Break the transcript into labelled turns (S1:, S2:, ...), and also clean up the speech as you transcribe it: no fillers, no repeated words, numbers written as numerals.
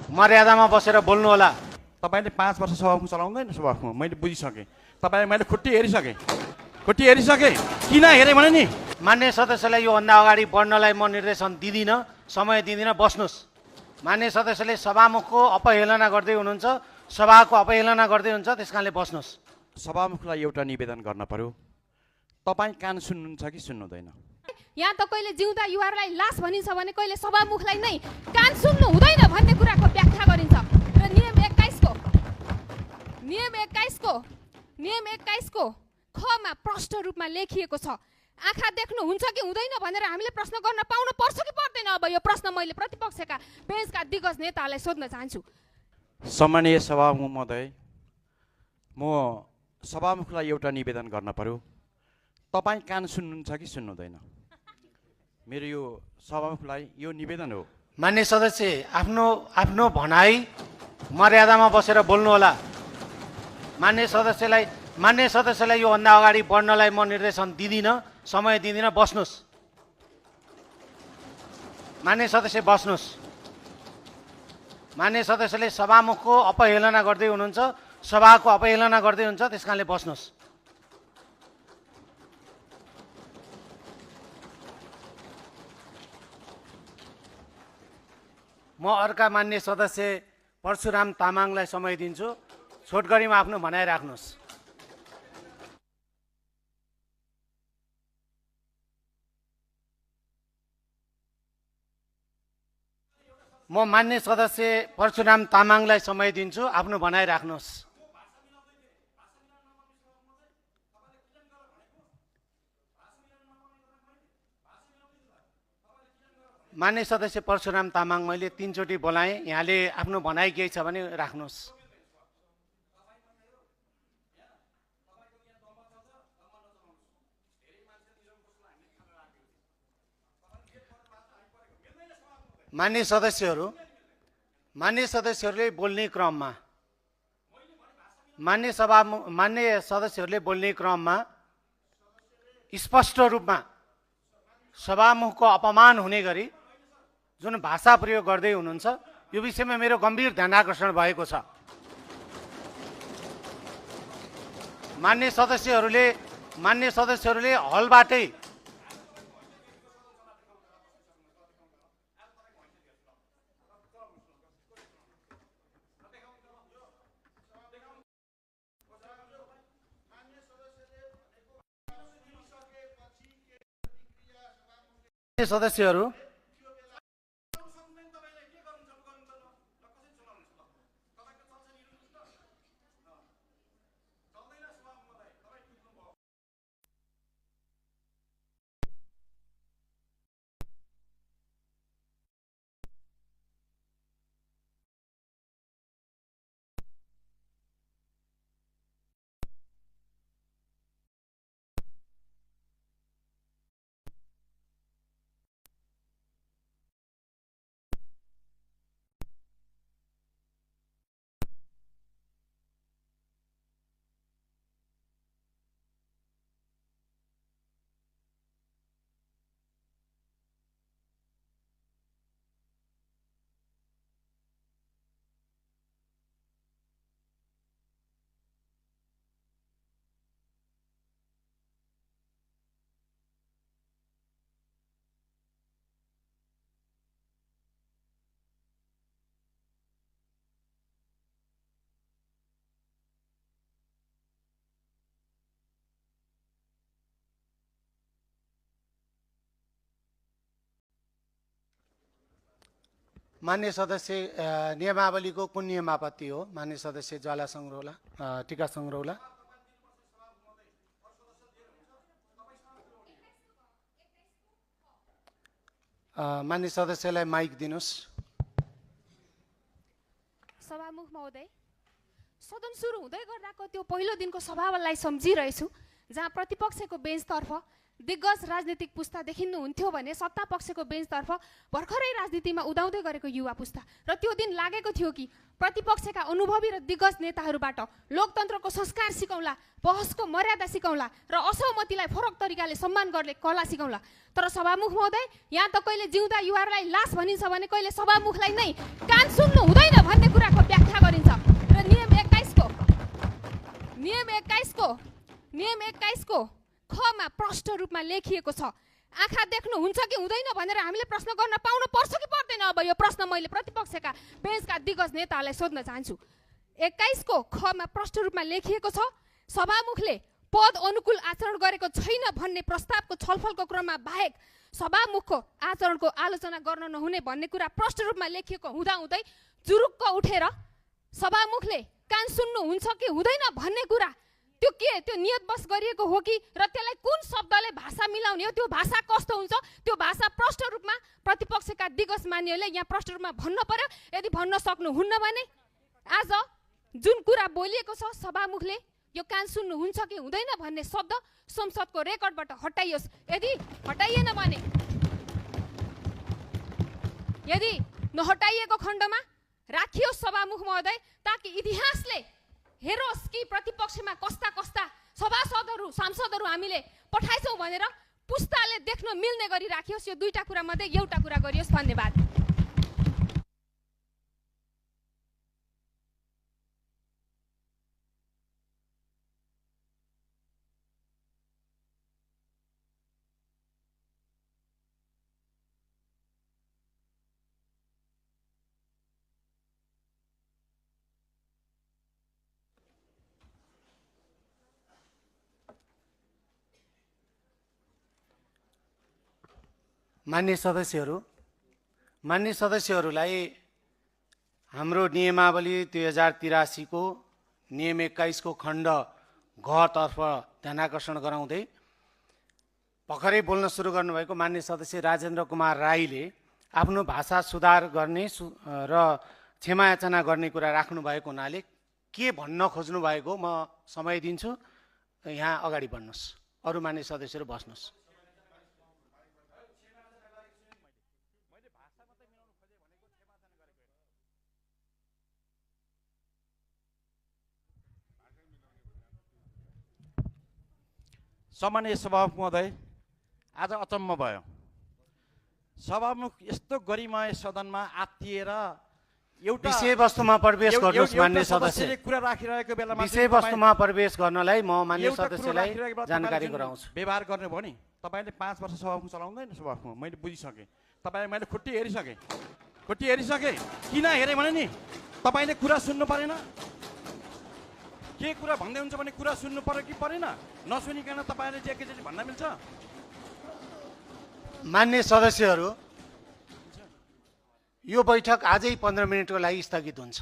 S1: मर्यादामा बसेर बोल्नु होला।
S2: तपाईले 5 वर्ष सभामुख चलाउँदैन सभामुख मैले बुझिसकेँ। तपाईलाई मैले खुट्टी हेरिसकेँ किन हेरेँ भने नि
S1: मान्य सदस्यलाई योभन्दा अगाडि बढ्नलाई म निर्देशन दिँदिनँ, समय दिँदिनँ, बस्नुहोस्। मान्य सदस्यले सभामुखको अपहेलना गर्दै हुनुहुन्छ, सभाको अपहेलना गर्दै हुन्छ, त्यस कारणले बस्नुहोस्।
S2: सभामुखलाई एउटा निवेदन गर्न पर्यो, तपाईँ कान सुन्नुहुन्छ कि सुन्नुहुँदैन?
S3: यहाँ त कहिले जिउँदा युवाहरूलाई लास भनिन्छ भने कहिले सभामुखलाई नै कान सुन्नु हुँदैन भन्ने कुराको व्याख्या गरिन्छ। र नियम 21 को खमा प्रष्ट रूपमा लेखिएको छ, आँखा देख्नु हुन्छ कि हुँदैन भनेर हामीले प्रश्न गर्न पाउनु पर्छ कि पर्दैन? अब यो प्रश्न मैले प्रतिपक्षका बेन्चका दिग्गज नेताहरूलाई सोध्न चाहन्छु।
S2: सम्मानीय सभामुख महोदय, म सभामुखलाई एउटा निवेदन गर्न पर्यो, तपाईँ कान सुन्नुहुन्छ कि सुन्नुहुँदैन? मेरो यो सभामुखलाई यो निवेदन हो।
S1: मान्य सदस्य आफ्नो भनाइ मर्यादामा बसेर बोल्नु होला। मान्य सदस्यलाई योभन्दा अगाडि बढ्नलाई म निर्देशन दिँदिनँ, समय दिँदिनँ, बस्नुहोस्। मान्य सदस्य बस्नुहोस्। मान्य सदस्यले सभामुखको अपहेलना गर्दै हुनुहुन्छ, सभाको अपहेलना गर्दै हुन्छ, त्यस कारणले बस्नुहोस्। म अर्का मान्य सदस्य परशुराम तामाङलाई समय दिन्छु। छोटकरीमा आफ्नो भनाइ राख्नुहोस्। म मान्य सदस्य परशुराम तामाङलाई समय दिन्छु, आफ्नो भनाइ राख्नुहोस्। मान्य सदस्य परशुराम तामाङ, मैले 3 चोटि बोलाएँ, यहाँले आफ्नो भनाइ केही छ भने राख्नुहोस्। मान्य सदस्यहरूले बोल्ने क्रममा स्पष्ट रूपमा सभामुखको अपमान हुने गरी जुन भाषा प्रयोग गर्दै हुनुहुन्छ, यो विषयमा मेरो गम्भीर ध्यान आकर्षण भएको छ। मान्य सदस्यहरूले हलबाटै सदस्यहरू मान्य सदस्य नियमावलीको कुन नियम आपत्ति हो? मान्य सदस्य ज्वाला सङ्ग्रौला, टीका सङ्ग्रौला। मान्य सदस्यलाई माइक दिनुहोस्।
S3: सभामुख महोदय, सदन सुरु हुँदै गर्दाको त्यो पहिलो दिनको सभालाई सम्झिरहेछु, जहाँ प्रतिपक्षको बेन्चतर्फ दिग्गज राजनीतिक पुस्ता देखिनुहुन्थ्यो भने सत्ता पक्षको बेन्चतर्फ भर्खरै राजनीतिमा उदाउँदै गरेको युवा पुस्ता। र त्यो दिन लागेको थियो कि प्रतिपक्षका अनुभवी र दिग्गज नेताहरूबाट लोकतन्त्रको संस्कार सिकाउला, बहसको मर्यादा सिकाउला र असहमतिलाई फरक तरिकाले सम्मान गर्ने कला सिकाउला। तर सभामुख महोदय, यहाँ त कहिले जिउँदा युवाहरूलाई लास भनिन्छ भने कहिले सभामुखलाई नै कान सुन्नु हुँदैन 21 को नियम 21 को खमा प्रष्ट रूपमा लेखिएको छ। आँखा देख्नुहुन्छ कि हुँदैन भनेर हामीले प्रश्न गर्न पाउनु पर्छ कि पर्दैन? अब यो प्रश्न मैले प्रतिपक्षका बेन्चका दिग्गज नेताहरूलाई सोध्न चाहन्छु। 21 को खमा प्रष्ट रूपमा लेखिएको छ, सभामुखले पद अनुकूल आचरण गरेको छैन भन्ने प्रस्तावको छलफलको क्रममा बाहेक सभामुखको आचरणको आलोचना गर्न नहुने भन्ने कुरा प्रष्ट रूपमा लेखिएको हुँदाहुँदै जुरुक्क उठेर सभामुखले कान सुन्नुहुन्छ कि हुँदैन भन्ने कुरा त्यो के त्यो नियतवश गरिएको हो कि र त्यसलाई कुन शब्दले भाषा मिलाउने हो, त्यो भाषा कस्तो हुन्छ, त्यो भाषा प्रष्ट रूपमा प्रतिपक्षका दिग्गज मान्यहरूले यहाँ प्रष्ट रूपमा भन्न पर्यो। यदि भन्न सक्नुहुन्न भने आज जुन कुरा बोलिएको छ सभामुखले यो कान सुन्नुहुन्छ कि हुँदैन भन्ने शब्द संसदको रेकर्डबाट हटाइयोस्। यदि हटाइएन भने, यदि नहटाइएको खण्डमा राखियोस् सभामुख महोदय, ताकि इतिहासले हेरोस् कि प्रतिपक्षमा कस्ता कस्ता सभासदहरू सांसदहरू हामीले पठाइछौँ भनेर पुस्ताले देख्न मिल्ने गरी राखियोस्। यो दुईटा कुरा मध्ये एउटा कुरा गरियोस्। धन्यवाद।
S1: मान्य सदस्यहरूलाई हाम्रो नियमावली 2083 को नियम 21 को खण्ड घ तर्फ ध्यानाकर्षण गराउँदै भर्खरै बोल्न सुरु गर्नुभएको मान्य सदस्य राजेन्द्र कुमार राईले आफ्नो भाषा सुधार गर्ने र क्षमायाचना गर्ने कुरा राख्नु भएको हुनाले के भन्न खोज्नु भएको म समय दिन्छु। यहाँ अगाडि बढ्नुहोस्। अरू मान्य सदस्यहरू बस्नुहोस्।
S2: सामान्य सभामुख महोदय, आज अचम्म भयो। सभामुख यस्तो गरिमाय सदनमा आत्तिएर एउटा
S1: विषयवस्तुमा प्रवेश गर्नुहोस्। मान्य सदस्य
S2: कुरा राखिरहेको बेलामा
S1: विषयवस्तुमा प्रवेश गर्नलाई म मान्य सदस्यलाई जानकारी गराउँछु।
S2: व्यवहार गर्ने भयो नि, तपाईँले 5 वर्ष सभामुख चलाउँदैन सभामुख, मैले बुझिसकेँ। तपाईँलाई मैले खुट्टी हेरिसकेँ। किन हेरेँ भने नि तपाईँले कुरा सुन्नु परेन? के कुरा भन्दै हुन्छ भने कुरा सुन्नु पर्यो कि परेन? नसुनिकन तपाईँले जे एकैचोटि भन्न मिल्छ?
S1: मान्य सदस्यहरू, यो बैठक आजै 15 मिनटको लागि स्थगित हुन्छ।